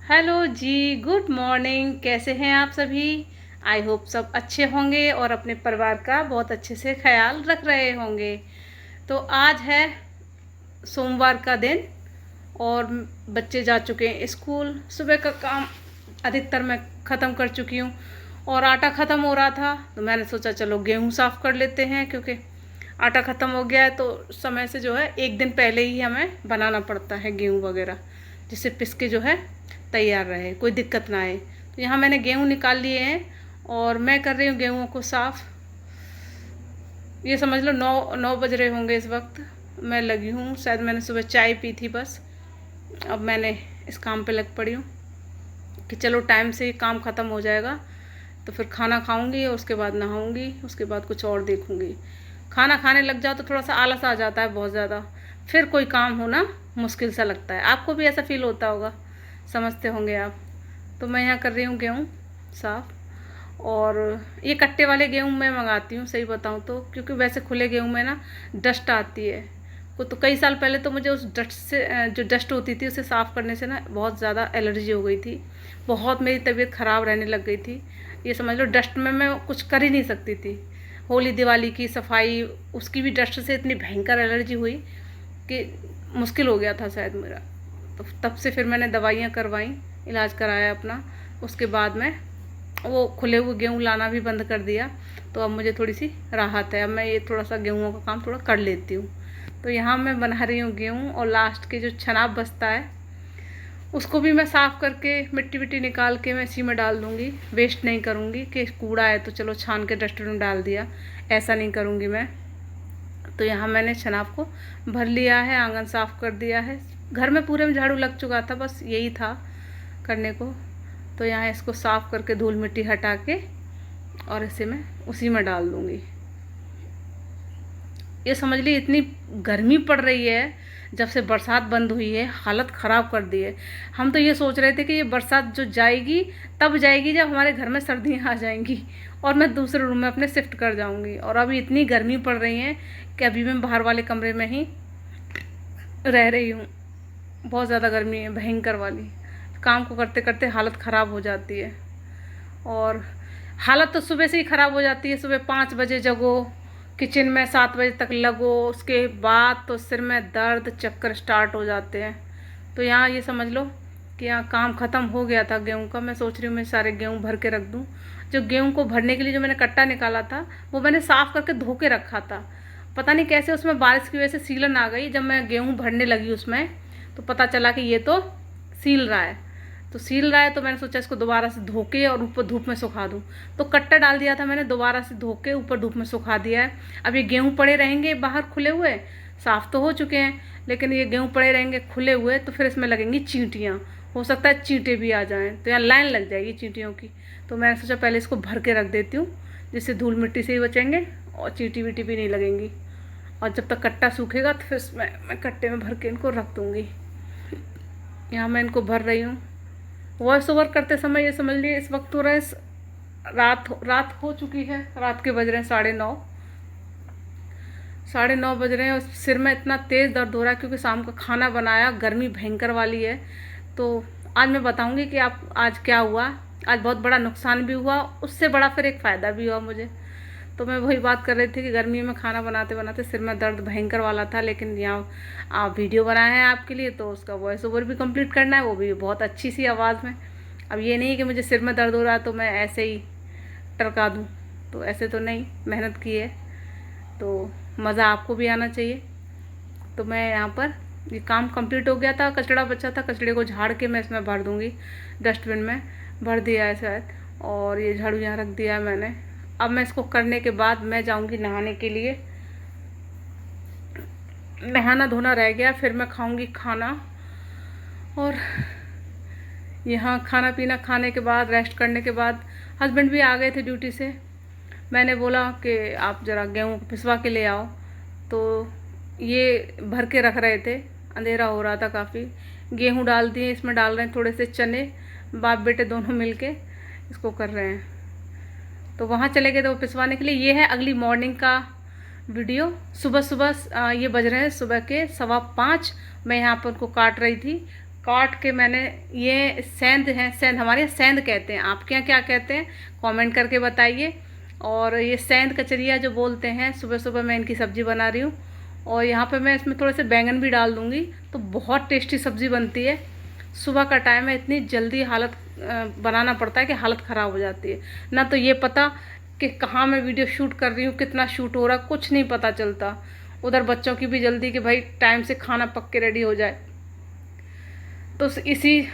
Hello जी, good morning. कैसे हैं आप सभी? आई होप सब अच्छे होंगे और अपने परिवार का बहुत अच्छे से ख्याल रख रहे होंगे। तो आज है सोमवार का दिन और बच्चे जा चुके हैं स्कूल। सुबह का काम अधिकतर मैं ख़त्म कर चुकी हूँ और आटा ख़त्म हो रहा था तो मैंने सोचा चलो गेहूँ साफ़ कर लेते हैं, क्योंकि आटा ख़त्म हो गया है तो समय से जो है एक दिन पहले ही हमें बनाना पड़ता है गेहूँ वगैरह, जिससे पिस के जो है तैयार रहे, कोई दिक्कत ना आए। तो यहाँ मैंने गेहूँ निकाल लिए हैं और मैं कर रही हूँ गेहूँ को साफ़। ये समझ लो 9 बज रहे होंगे इस वक्त। मैं लगी हूँ, शायद मैंने सुबह चाय पी थी बस, अब मैंने इस काम पे लग पड़ी हूँ कि चलो टाइम से काम ख़त्म हो जाएगा तो फिर खाना खाऊंगी और उसके बाद नहाऊंगी, उसके बाद कुछ और देखूंगी। खाना खाने लग जाओ तो थोड़ा सा आलस आ जाता है बहुत ज़्यादा, फिर कोई काम होना मुश्किल सा लगता है। आपको भी ऐसा फील होता होगा, समझते होंगे आप। तो मैं यहाँ कर रही हूँ गेहूँ साफ़। और ये कट्टे वाले गेहूँ मैं मंगाती हूँ सही बताऊँ तो, क्योंकि वैसे खुले गेहूँ में ना डस्ट आती है। को तो कई साल पहले तो मुझे उस डस्ट से जो डस्ट होती थी उसे साफ़ करने से ना बहुत ज़्यादा एलर्जी हो गई थी, बहुत मेरी तबीयत ख़राब रहने लग गई थी। ये समझ लो डस्ट में मैं कुछ कर ही नहीं सकती थी। होली दिवाली की सफाई, उसकी भी डस्ट से इतनी भयंकर एलर्जी हुई कि मुश्किल हो गया था शायद मेरा। तो तब से फिर मैंने दवाइयाँ करवाई, इलाज कराया अपना। उसके बाद में वो खुले हुए गेहूँ लाना भी बंद कर दिया, तो अब मुझे थोड़ी सी राहत है। अब मैं ये थोड़ा सा गेहूँ का काम थोड़ा कर लेती हूँ। तो यहाँ मैं बना रही हूँ गेहूँ और लास्ट के जो छनाब बचता है उसको भी मैं साफ़ करके मिट्टी विट्टी निकाल के मैं इसी में डाल दूँगी। वेस्ट नहीं करूँगी कि कूड़ा है तो चलो छान के डस्टबिन में डाल दिया, ऐसा नहीं करूँगी मैं। तो यहाँ मैंने छनाब को भर लिया है, आंगन साफ़ कर दिया है, घर में पूरे में झाड़ू लग चुका था, बस यही था करने को। तो यहाँ इसको साफ़ करके धूल मिट्टी हटा के और इसे मैं उसी में डाल दूँगी। ये समझ ली इतनी गर्मी पड़ रही है, जब से बरसात बंद हुई है हालत ख़राब कर दी है। हम तो ये सोच रहे थे कि ये बरसात जो जाएगी तब जाएगी जब हमारे घर में सर्दियाँ आ जाएंगी और मैं दूसरे रूम में अपने शिफ्ट कर जाऊंगी। और अभी इतनी गर्मी पड़ रही है कि अभी मैं बाहर वाले कमरे में ही रह रही हूँ। बहुत ज़्यादा गर्मी है, भयंकर वाली। काम को करते करते हालत ख़राब हो जाती है। और हालत तो सुबह से ही ख़राब हो जाती है। सुबह 5 बजे जगो, किचन में 7 बजे तक लगो, उसके बाद तो सिर में दर्द चक्कर स्टार्ट हो जाते हैं। तो यहाँ ये समझ लो कि यहाँ काम ख़त्म हो गया था गेहूँ का। मैं सोच रही हूँ मैं सारे गेहूँ भर के रख दूँ। जो गेहूँ को भरने के लिए जो मैंने कट्टा निकाला था वो मैंने साफ़ करके धो के रखा था। पता नहीं कैसे उसमें बारिश की वजह से सीलन आ गई। जब मैं गेहूँ भरने लगी उसमें तो पता चला कि ये तो सील रहा है। तो सील रहा है तो मैंने सोचा इसको दोबारा से धो के और ऊपर धूप में सुखा दूँ। तो कट्टा डाल दिया था मैंने, दोबारा से धो के ऊपर धूप में सुखा दिया है। अब ये गेहूँ पड़े रहेंगे बाहर खुले हुए, साफ़ तो हो चुके हैं लेकिन ये गेहूँ पड़े रहेंगे खुले हुए तो फिर इसमें लगेंगी चींटियाँ। हो सकता है चींटे भी आ जाएँ तो यहाँ लाइन लग जाएगी चींटियों की। तो मैंने सोचा पहले इसको भर के रख देती हूँ, जिससे धूल मिट्टी से ही बचेंगे और चींटी वीटी भी नहीं लगेंगी। और जब तक कट्टा सूखेगा तो फिर मैं कट्टे में भर के इनको रख दूँगी। यहाँ मैं इनको भर रही हूँ। वॉइस ओवर करते समय ये समझ लिए इस वक्त हो रहा है रात हो चुकी है। रात के बज रहे हैं 9:30। 9:30 बज रहे हैं और सिर में इतना तेज़ दर्द हो रहा है क्योंकि शाम का खाना बनाया, गर्मी भयंकर वाली है। तो आज मैं बताऊंगी कि आप आज क्या हुआ। आज बहुत बड़ा नुकसान भी हुआ, उससे बड़ा फिर एक फ़ायदा भी हुआ मुझे। तो मैं वही बात कर रही थी कि गर्मी में खाना बनाते बनाते सिर में दर्द भयंकर वाला था, लेकिन यहाँ आप वीडियो बनाए हैं आपके लिए तो उसका वॉइस ओवर भी कंप्लीट करना है, वो भी बहुत अच्छी सी आवाज़ में। अब ये नहीं कि मुझे सिर में दर्द हो रहा है तो मैं ऐसे ही टरका दूँ, तो ऐसे तो नहीं, मेहनत की है तो मज़ा आपको भी आना चाहिए। तो मैं यहाँ पर ये काम कंप्लीट हो गया था, कचड़ा बचा था, कचड़े को झाड़ के मैं इसमें भर दूँगी, डस्टबिन में भर दिया है शायद। और ये झाड़ू यहाँ रख दिया है मैंने। अब मैं इसको करने के बाद मैं जाऊँगी नहाने के लिए। नहाना धोना रह गया, फिर मैं खाऊँगी खाना। और यहाँ खाना पीना खाने के बाद रेस्ट करने के बाद हस्बैंड भी आ गए थे ड्यूटी से। मैंने बोला कि आप ज़रा गेहूँ पिसवा के ले आओ, तो ये भर के रख रहे थे, अंधेरा हो रहा था काफ़ी। गेहूँ डाल दिए, इसमें डाल रहे हैं थोड़े से चने, बाप बेटे दोनों मिलके इसको कर रहे हैं। तो वहाँ चले गए थे वो पिसवाने के लिए। ये है अगली मॉर्निंग का वीडियो। सुबह सुबह ये बज रहे हैं सुबह के 5:15। मैं यहाँ पर उनको काट रही थी काट के मैंने, ये सेंध है, सेंध हमारे यहाँ सेंध कहते हैं, आपके यहाँ क्या कहते हैं कमेंट करके बताइए। और ये सेंध कचरिया जो बोलते हैं, सुबह सुबह मैं इनकी सब्ज़ी बना रही हूँ। और यहाँ पे मैं इसमें थोड़े से बैंगन भी डाल दूँगी, तो बहुत टेस्टी सब्ज़ी बनती है। सुबह का टाइम है, इतनी जल्दी हालत बनाना पड़ता है कि हालत ख़राब हो जाती है। ना तो ये पता कि कहाँ मैं वीडियो शूट कर रही हूँ, कितना शूट हो रहा, कुछ नहीं पता चलता। उधर बच्चों की भी जल्दी कि भाई टाइम से खाना पक के रेडी हो जाए, तो इसी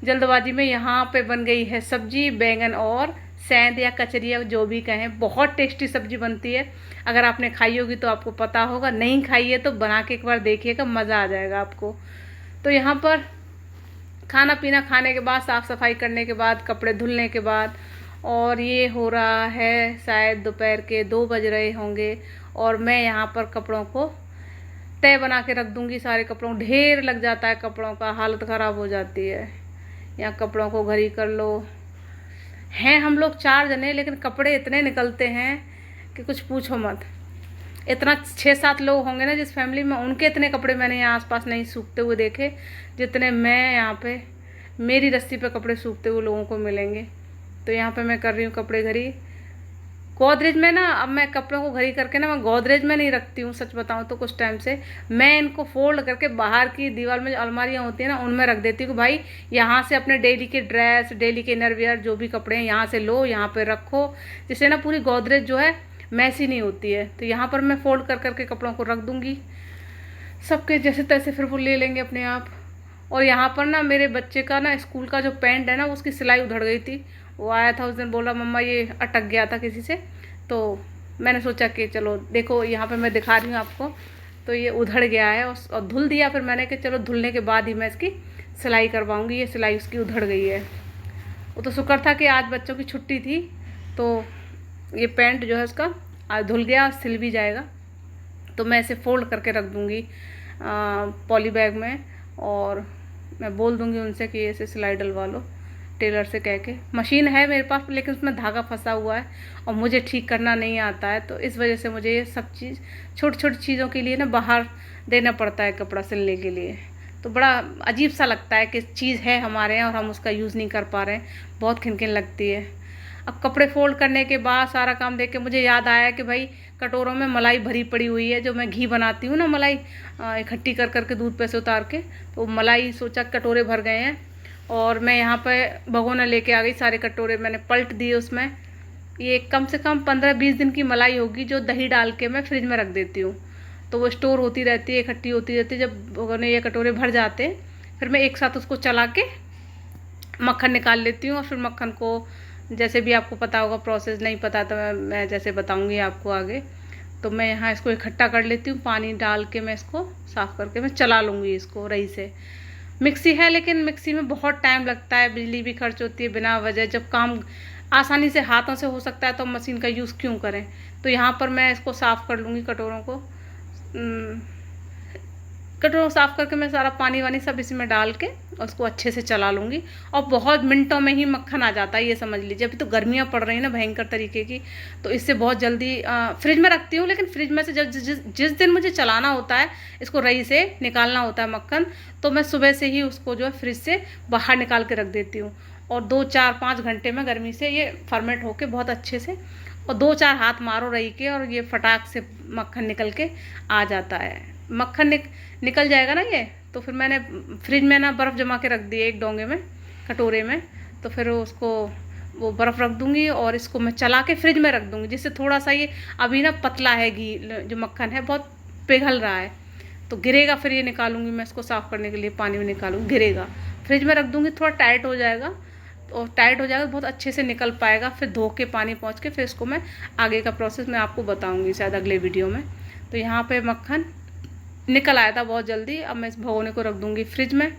जल्दबाजी में यहाँ पे बन गई है सब्जी, बैंगन और सेंध या कचरिया जो भी कहें। बहुत टेस्टी सब्जी बनती है। अगर आपने खाई होगी तो आपको पता होगा, नहीं खाई है तो बना के एक बार देखिएगा, मज़ा आ जाएगा आपको। तो यहाँ पर खाना पीना खाने के बाद, साफ़ सफाई करने के बाद, कपड़े धुलने के बाद, और ये हो रहा है शायद दोपहर के 2 बज रहे होंगे, और मैं यहाँ पर कपड़ों को तय बना के रख दूँगी। सारे कपड़ों, ढेर लग जाता है कपड़ों का, हालत ख़राब हो जाती है। यहाँ कपड़ों को घड़ी कर लो। हैं हम लोग 4 जने, लेकिन कपड़े इतने निकलते हैं कि कुछ पूछो मत। इतना 6-7 लोग होंगे ना जिस फैमिली में, उनके इतने कपड़े मैंने यहाँ आसपास नहीं सूखते हुए देखे जितने मैं यहाँ पे, मेरी रस्सी पे कपड़े सूखते हुए लोगों को मिलेंगे। तो यहाँ पे मैं कर रही हूँ कपड़े घड़ी गोदरेज में ना। अब मैं कपड़ों को घड़ी करके ना, मैं गोदरेज में नहीं रखती हूँ, सच बताऊँ तो कुछ टाइम से मैं इनको फोल्ड करके बाहर की दीवार में जो अलमारियाँ होती हैं ना, उनमें रख देती हूँ कि भाई यहाँ से अपने डेली के ड्रेस, डेली के इनरवियर जो भी कपड़े हैं यहाँ से लो, यहाँ पे रखो, जिससे ना पूरी गोदरेज जो है मैसी नहीं होती है। तो यहाँ पर मैं फोल्ड कर करके कपड़ों को रख दूँगी, सबके जैसे तैसे फिर वो ले लेंगे अपने आप। और यहाँ पर ना मेरे बच्चे का ना स्कूल का जो पैंट है ना, उसकी सिलाई उधड़ गई थी। वो आया था उस दिन, बोला मम्मा ये अटक गया था किसी से, तो मैंने सोचा कि चलो देखो, यहाँ पे मैं दिखा रही हूँ आपको। तो ये उधड़ गया है और धुल दिया। फिर मैंने कि चलो धुलने के बाद ही मैं इसकी सिलाई करवाऊँगी। ये सिलाई उसकी उधड़ गई है। वो तो शुक्र था कि आज बच्चों की छुट्टी थी, तो ये पैंट जो है उसका आज धुल गया, सिल भी जाएगा। तो मैं इसे फोल्ड करके रख दूँगी पॉली बैग में, और मैं बोल दूँगी उनसे कि ऐसे सिलाई डलवा लो, टेलर से कह के। मशीन है मेरे पास, लेकिन उसमें धागा फंसा हुआ है और मुझे ठीक करना नहीं आता है, तो इस वजह से मुझे ये सब चीज़, छोटी छोटी चीज़ों के लिए ना बाहर देना पड़ता है कपड़ा सिलने के लिए। तो बड़ा अजीब सा लगता है कि चीज़ है हमारे यहाँ और हम उसका यूज़ नहीं कर पा रहे हैं, बहुत खिनखिन लगती है। अब कपड़े फोल्ड करने के बाद सारा काम देख के मुझे याद आया कि भाई कटोरों में मलाई भरी पड़ी हुई है, जो मैं घी बनाती हूँ ना, मलाई इकट्ठी कर करके दूध पे से उतार के, तो मलाई सोचा कटोरे भर गए हैं, और मैं यहाँ पे भगोना लेके आ गई। सारे कटोरे मैंने पलट दिए उसमें। ये कम से कम 15-20 दिन की मलाई होगी, जो दही डाल के मैं फ्रिज में रख देती हूँ, तो वो स्टोर होती रहती है, इकट्ठी होती रहती है। जब भगोने ये कटोरे भर जाते हैं, फिर मैं एक साथ उसको चला के मक्खन निकाल लेती हूँ। और फिर मक्खन को, जैसे भी आपको पता होगा प्रोसेस, नहीं पता तो मैं जैसे बताऊँगी आपको आगे। तो मैं यहाँ इसको इकट्ठा कर लेती हूँ, पानी डाल के मैं इसको साफ़ करके मैं चला लूँगी इसको रही से। मिक्सी है, लेकिन मिक्सी में बहुत टाइम लगता है, बिजली भी खर्च होती है बिना वजह। जब काम आसानी से हाथों से हो सकता है तो मशीन का यूज़ क्यों करें। तो यहाँ पर मैं इसको साफ़ कर लूँगी कटोरों को। कटोरों साफ़ करके मैं सारा पानी वानी सब इसी में डाल के उसको अच्छे से चला लूँगी, और बहुत मिनटों में ही मक्खन आ जाता है, ये समझ लीजिए। अभी तो गर्मियाँ पड़ रही हैं ना भयंकर तरीके की, तो इससे बहुत जल्दी फ्रिज में रखती हूँ। लेकिन फ्रिज में से जब जिस दिन मुझे चलाना होता है, इसको रही से निकालना होता है मक्खन, तो मैं सुबह से ही उसको जो है फ्रिज से बाहर निकाल के रख देती हूँ, और 2-4-5 घंटे में गर्मी से ये फर्मेंट होके बहुत अच्छे से, और 2-4 हाथ मारो रही के, और ये फटाक से मक्खन निकल के आ जाता है। मक्खन निकल जाएगा ना ये, तो फिर मैंने फ्रिज में ना बर्फ़ जमा के रख दी है एक डोंगे में, कटोरे में। तो फिर उसको वो बर्फ़ रख दूँगी, और इसको मैं चला के फ्रिज में रख दूँगी, जिससे थोड़ा सा ये अभी ना पतला है, घी जो मक्खन है बहुत पिघल रहा है, तो गिरेगा। फिर ये निकालूंगी मैं इसको साफ़ करने के लिए, पानी में निकालूंगी, गिरेगा। फ्रिज में रख दूँगी, थोड़ा टाइट हो जाएगा, और टाइट हो जाएगा बहुत अच्छे से निकल पाएगा। फिर धो के पानी पहुँच के फिर इसको मैं आगे का प्रोसेस मैं आपको बताऊँगी शायद अगले वीडियो में। तो यहाँ पर मक्खन निकल आया था बहुत जल्दी। अब मैं इस भगोने को रख दूँगी फ्रिज में।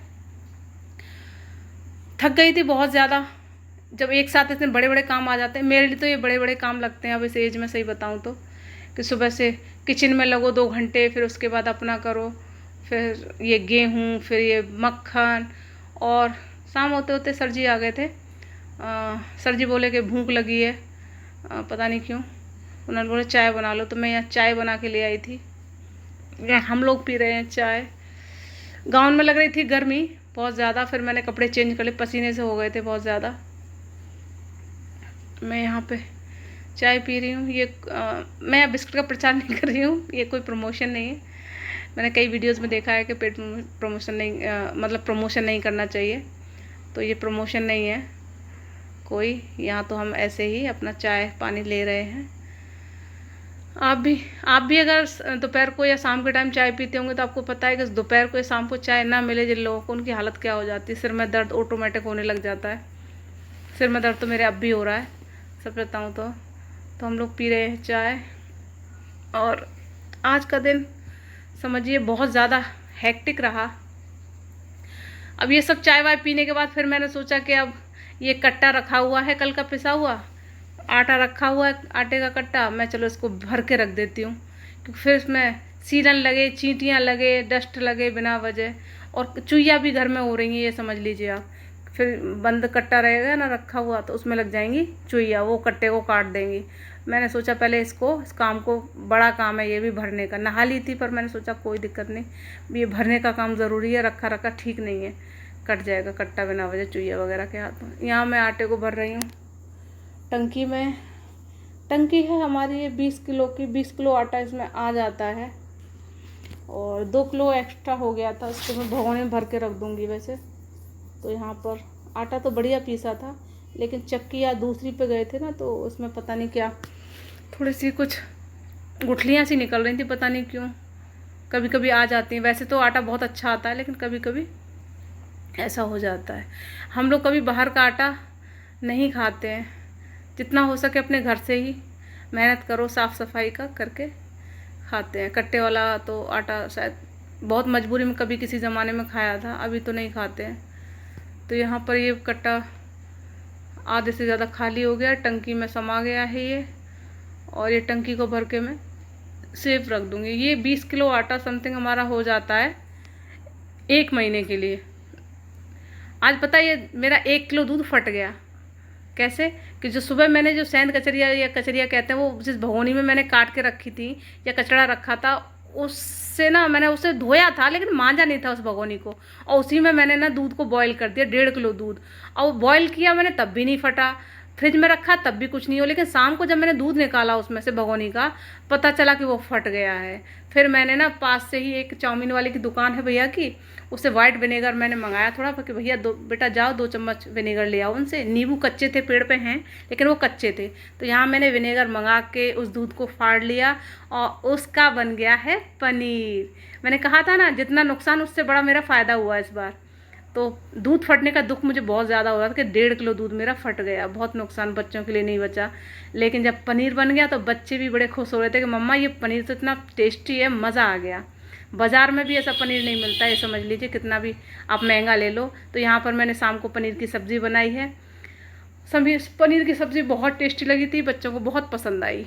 थक गई थी बहुत ज़्यादा, जब एक साथ इतने बड़े बड़े काम आ जाते हैं। मेरे लिए तो ये बड़े बड़े काम लगते हैं अब इस एज में, सही बताऊँ तो, कि सुबह से किचन में लगो 2 घंटे, फिर उसके बाद अपना करो, फिर ये गेहूँ, फिर ये मक्खन। और शाम होते होते सर जी आ गए थे। सर जी बोले कि भूख लगी है, पता नहीं क्यों, उन्होंने बोले चाय बना लो, तो मैं यहाँ चाय बना के ले आई थी। हम लोग पी रहे हैं चाय। गाँव में लग रही थी गर्मी, बहुत ज़्यादा। फिर मैंने कपड़े चेंज कर लिए, पसीने से हो गए थे बहुत ज़्यादा। मैं यहाँ पे चाय पी रही हूँ। ये मैं बिस्किट का प्रचार नहीं कर रही हूँ, ये कोई प्रमोशन नहीं है। मैंने कई वीडियोस में देखा है कि पेट प्रमोशन नहीं मतलब प्रमोशन नहीं करना चाहिए, तो ये प्रमोशन नहीं है कोई। यहाँ तो हम ऐसे ही अपना चाय पानी ले रहे हैं। आप भी अगर दोपहर को या शाम के टाइम चाय पीते होंगे तो आपको पता है कि दोपहर को या शाम को चाय ना मिले जिन लोगों को, उनकी हालत क्या हो जाती है। सिर में दर्द ऑटोमेटिक होने लग जाता है। सिर में दर्द तो मेरे अब भी हो रहा है, सब बताऊँ तो हम लोग पी रहे हैं चाय। और आज का दिन समझिए बहुत ज़्यादा हेक्टिक रहा। अब ये सब चाय वाय पीने के बाद फिर मैंने सोचा कि अब ये कट्टा रखा हुआ है, कल का पिसा हुआ आटा रखा हुआ है, आटे का कट्टा, मैं चलो इसको भर के रख देती हूँ, क्योंकि फिर इसमें सीलन लगे, चींटियाँ लगे, डस्ट लगे बिना वजह, और चुईया भी घर में हो रही हैं, ये समझ लीजिए आप। फिर बंद कट्टा रहेगा ना रखा हुआ तो उसमें लग जाएंगी चुईया, वो कट्टे को काट देंगी। मैंने सोचा पहले इस काम को, बड़ा काम है ये भी भरने का। नहा ली थी पर मैंने सोचा कोई दिक्कत नहीं, ये भरने का काम ज़रूरी है, रखा रखा ठीक नहीं है, कट जाएगा कट्टा बिना वजह चुईया वगैरह के हाथों। यहाँ मैं आटे को भर रही हूँ टंकी में। टंकी है हमारी ये 20 किलो की, 20 किलो आटा इसमें आ जाता है, और 2 किलो एक्स्ट्रा हो गया था, उसको मैं भगोने में भर के रख दूँगी। वैसे तो यहाँ पर आटा तो बढ़िया पीसा था, लेकिन चक्की या दूसरी पे गए थे ना तो उसमें पता नहीं क्या थोड़ी सी कुछ गुठलियाँ सी निकल रही थी, पता नहीं क्यों, कभी कभी आ जाती हैं। वैसे तो आटा बहुत अच्छा आता है, लेकिन कभी कभी ऐसा हो जाता है। हम लोग कभी बाहर का आटा नहीं खाते हैं, जितना हो सके अपने घर से ही मेहनत करो, साफ़ सफाई का करके खाते हैं। कट्टे वाला तो आटा शायद बहुत मजबूरी में कभी किसी ज़माने में खाया था, अभी तो नहीं खाते हैं। तो यहाँ पर ये कट्टा आधे से ज़्यादा खाली हो गया, टंकी में समा गया है ये, और ये टंकी को भर के मैं सेफ रख दूँगी। ये 20 किलो आटा समथिंग हमारा हो जाता है 1 महीने के लिए। आज पता है ये मेरा 1 किलो दूध फट गया। कैसे कि जो सुबह मैंने जो सेंध कचरिया या कचरिया कहते हैं वो जिस भगोनी में मैंने काट के रखी थी या कचड़ा रखा था, उससे ना मैंने उसे धोया था, लेकिन मांजा नहीं था उस भगोनी को, और उसी में मैंने ना दूध को बॉईल कर दिया, 1.5 किलो दूध, और बॉईल किया मैंने तब भी नहीं फटा। फ्रिज में रखा तब भी कुछ नहीं हो, लेकिन शाम को जब मैंने दूध निकाला उसमें से भगोनी का, पता चला कि वो फट गया है। फिर मैंने ना पास से ही एक चाउमीन वाले की दुकान है भैया की, उससे वाइट विनेगर मैंने मंगाया थोड़ा, कि भैया बेटा जाओ 2 चम्मच विनेगर ले आओ उनसे। नींबू कच्चे थे, पेड़ पे हैं लेकिन वो कच्चे थे, तो यहाँ मैंने विनेगर मंगा के उस दूध को फाड़ लिया और उसका बन गया है पनीर। मैंने कहा था ना जितना नुकसान उससे बड़ा मेरा फ़ायदा हुआ इस बार। तो दूध फटने का दुख मुझे बहुत ज़्यादा हो रहा था कि 1.5 किलो दूध मेरा फट गया, बहुत नुकसान, बच्चों के लिए नहीं बचा। लेकिन जब पनीर बन गया तो बच्चे भी बड़े खुश हो रहे थे कि मम्मा ये पनीर तो इतना टेस्टी है, मज़ा आ गया। बाज़ार में भी ऐसा पनीर नहीं मिलता है, समझ लीजिए कितना भी आप महंगा ले लो। तो यहाँ पर मैंने शाम को पनीर की सब्ज़ी बनाई है। सभी पनीर की सब्ज़ी बहुत टेस्टी लगी थी, बच्चों को बहुत पसंद आई।